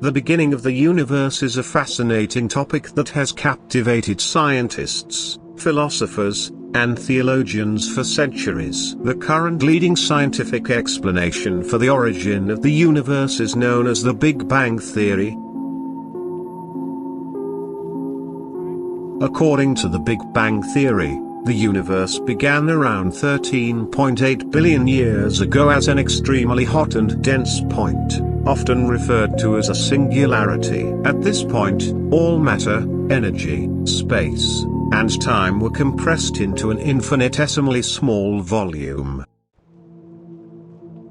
The beginning of the universe is a fascinating topic that has captivated scientists, philosophers, and theologians for centuries. The current leading scientific explanation for the origin of the universe is known as the Big Bang theory. According to the Big Bang theory, the universe began around 13.8 billion years ago as an extremely hot and dense point, often referred to as a singularity. At this point, all matter, energy, space, and time were compressed into an infinitesimally small volume.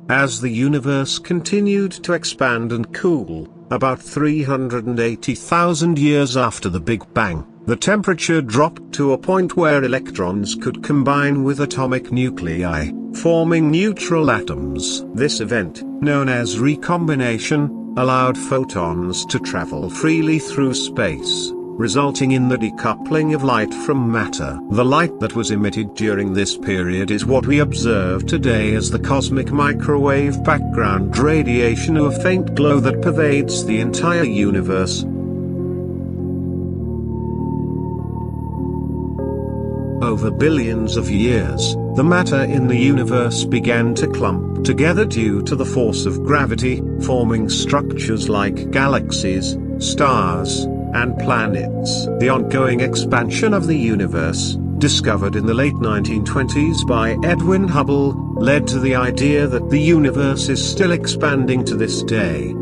As the universe continued to expand and cool, about 380,000 years after the Big Bang, the temperature dropped to a point where electrons could combine with atomic nuclei, forming neutral atoms. This event, known as recombination, allowed photons to travel freely through space, resulting in the decoupling of light from matter. The light that was emitted during this period is what we observe today as the cosmic microwave background radiation, a faint glow that pervades the entire universe. Over billions of years, the matter in the universe began to clump together due to the force of gravity, forming structures like galaxies, stars, and planets. The ongoing expansion of the universe, discovered in the late 1920s by Edwin Hubble, led to the idea that the universe is still expanding to this day.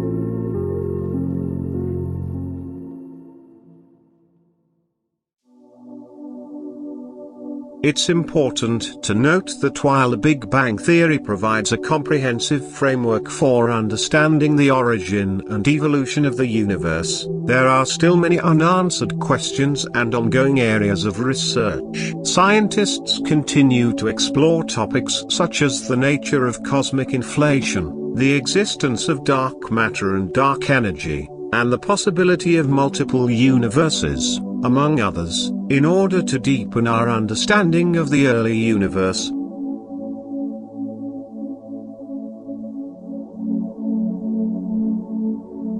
It's important to note that while the Big Bang theory provides a comprehensive framework for understanding the origin and evolution of the universe, there are still many unanswered questions and ongoing areas of research. Scientists continue to explore topics such as the nature of cosmic inflation, the existence of dark matter and dark energy, and the possibility of multiple universes, among others, in order to deepen our understanding of the early universe.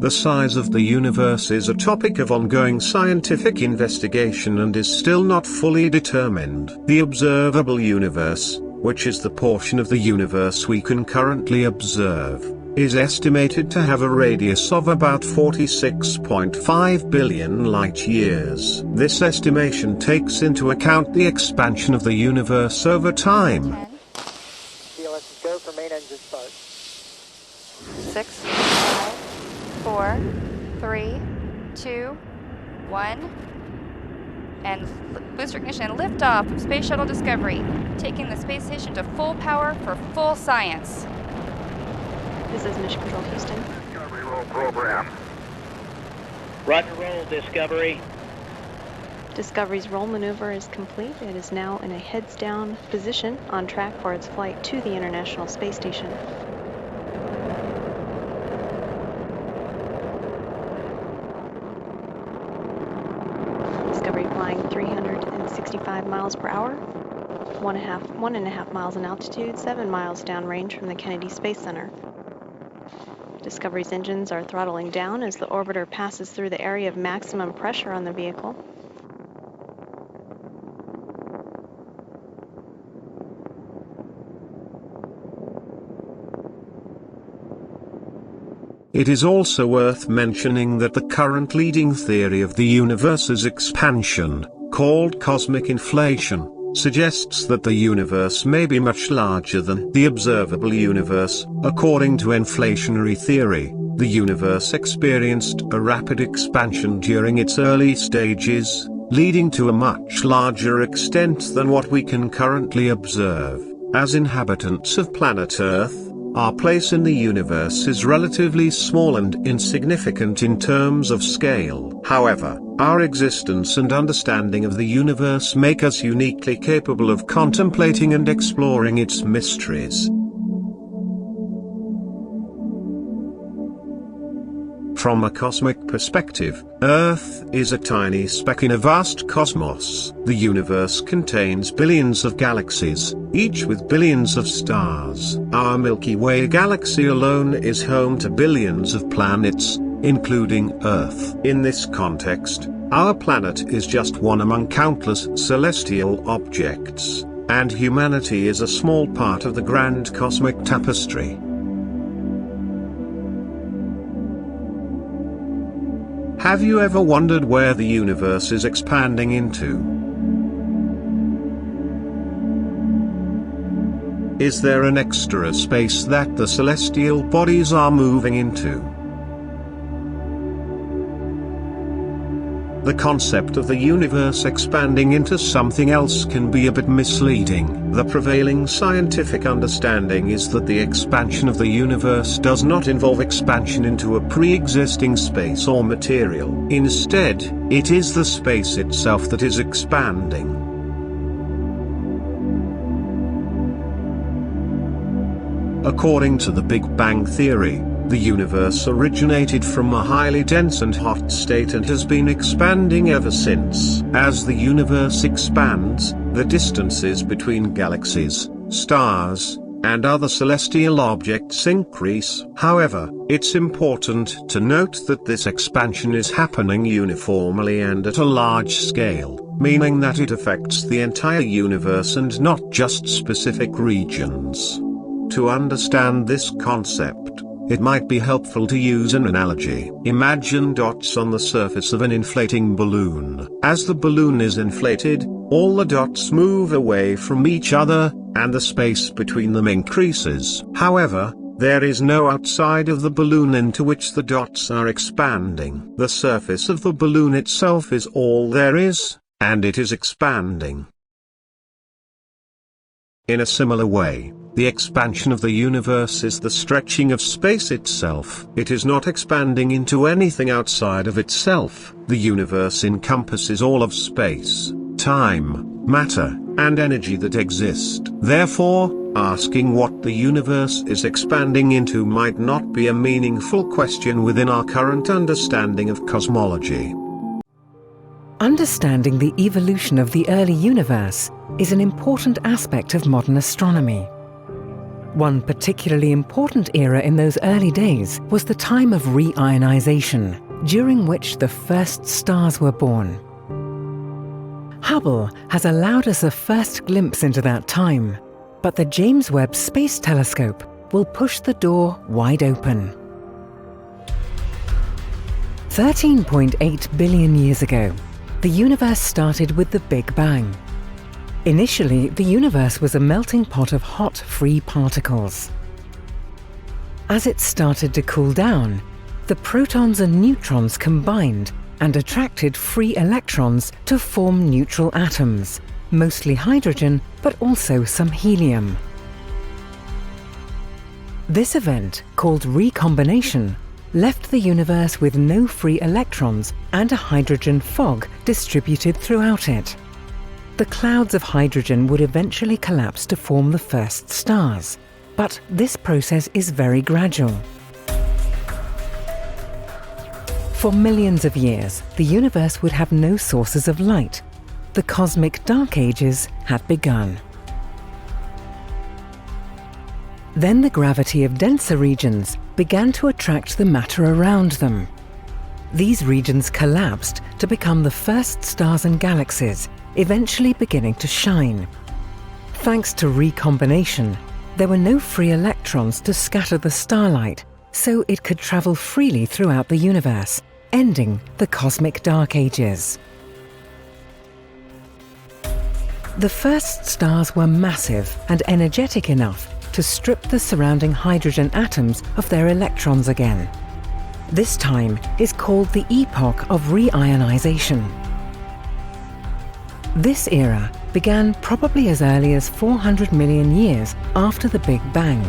The size of the universe is a topic of ongoing scientific investigation and is still not fully determined. The observable universe, which is the portion of the universe we can currently observe, is estimated to have a radius of about 46.5 billion light-years. This estimation takes into account the expansion of the universe over time. 10. Let's go for main engine start. 6, 5, 4, 3, 2, 1. And booster ignition, liftoff of Space Shuttle Discovery, taking the space station to full power for full science. This is Mission Control Houston. Discovery roll program. Roger roll, Discovery. Discovery's roll maneuver is complete. It is now in a heads-down position on track for its flight to the International Space Station. Discovery flying 365 miles per hour, 1.5 miles in altitude, 7 miles downrange from the Kennedy Space Center. Discovery's engines are throttling down as the orbiter passes through the area of maximum pressure on the vehicle. It is also worth mentioning that the current leading theory of the universe's expansion, called cosmic inflation, suggests that the universe may be much larger than the observable universe. According to inflationary theory, the universe experienced a rapid expansion during its early stages, leading to a much larger extent than what we can currently observe. As inhabitants of planet Earth, our place in the universe is relatively small and insignificant in terms of scale. However, our existence and understanding of the universe make us uniquely capable of contemplating and exploring its mysteries. From a cosmic perspective, Earth is a tiny speck in a vast cosmos. The universe contains billions of galaxies, each with billions of stars. Our Milky Way galaxy alone is home to billions of planets, including Earth. In this context, our planet is just one among countless celestial objects, and humanity is a small part of the grand cosmic tapestry. Have you ever wondered where the universe is expanding into? Is there an extra space that the celestial bodies are moving into? The concept of the universe expanding into something else can be a bit misleading. The prevailing scientific understanding is that the expansion of the universe does not involve expansion into a pre-existing space or material. Instead, it is the space itself that is expanding. According to the Big Bang theory, the universe originated from a highly dense and hot state and has been expanding ever since. As the universe expands, the distances between galaxies, stars, and other celestial objects increase. However, it's important to note that this expansion is happening uniformly and at a large scale, meaning that it affects the entire universe and not just specific regions. To understand this concept, it might be helpful to use an analogy. Imagine dots on the surface of an inflating balloon. As the balloon is inflated, all the dots move away from each other, and the space between them increases. However, there is no outside of the balloon into which the dots are expanding. The surface of the balloon itself is all there is, and it is expanding. In a similar way, the expansion of the universe is the stretching of space itself. It is not expanding into anything outside of itself. The universe encompasses all of space, time, matter, and energy that exist. Therefore, asking what the universe is expanding into might not be a meaningful question within our current understanding of cosmology. Understanding the evolution of the early universe is an important aspect of modern astronomy. One particularly important era in those early days was the time of reionization, during which the first stars were born. Hubble has allowed us a first glimpse into that time, but the James Webb Space Telescope will push the door wide open. 13.8 billion years ago, the universe started with the Big Bang. Initially, the universe was a melting pot of hot, free particles. As it started to cool down, the protons and neutrons combined and attracted free electrons to form neutral atoms, mostly hydrogen, but also some helium. This event, called recombination, left the universe with no free electrons and a hydrogen fog distributed throughout it. The clouds of hydrogen would eventually collapse to form the first stars, but this process is very gradual. For millions of years, the universe would have no sources of light. The cosmic dark ages had begun. Then the gravity of denser regions began to attract the matter around them. These regions collapsed to become the first stars and galaxies, eventually beginning to shine. Thanks to recombination, there were no free electrons to scatter the starlight, so it could travel freely throughout the universe, ending the cosmic dark ages. The first stars were massive and energetic enough to strip the surrounding hydrogen atoms of their electrons again. This time is called the epoch of reionization. This era began probably as early as 400 million years after the Big Bang,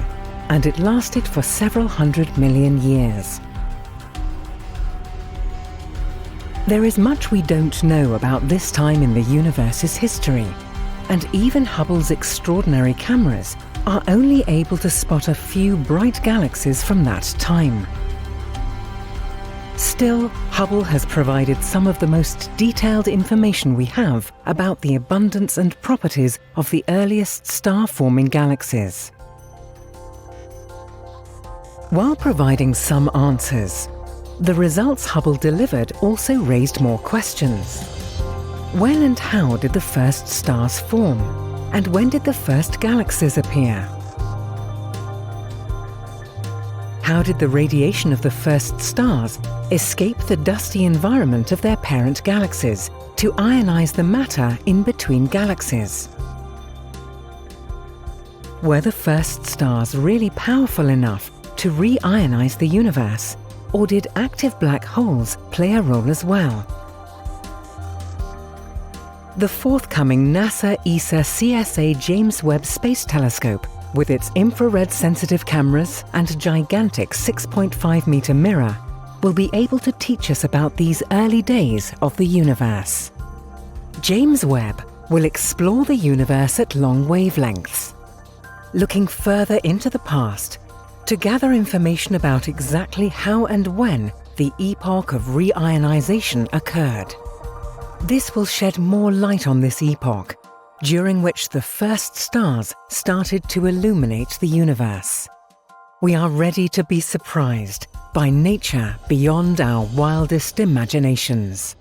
and it lasted for several hundred million years. There is much we don't know about this time in the universe's history, and even Hubble's extraordinary cameras are only able to spot a few bright galaxies from that time. Still, Hubble has provided some of the most detailed information we have about the abundance and properties of the earliest star-forming galaxies. While providing some answers, The results Hubble delivered also raised more questions. When and how did the first stars form? And when did the first galaxies appear? How did the radiation of the first stars escape the dusty environment of their parent galaxies to ionize the matter in between galaxies? Were the first stars really powerful enough to re-ionize the universe, or did active black holes play a role as well? The forthcoming NASA ESA CSA James Webb Space Telescope, with its infrared-sensitive cameras and gigantic 6.5-meter mirror, will be able to teach us about these early days of the universe. James Webb will explore the universe at long wavelengths, looking further into the past to gather information about exactly how and when the epoch of reionization occurred. This will shed more light on this epoch, during which the first stars started to illuminate the universe. We are ready to be surprised by nature beyond our wildest imaginations.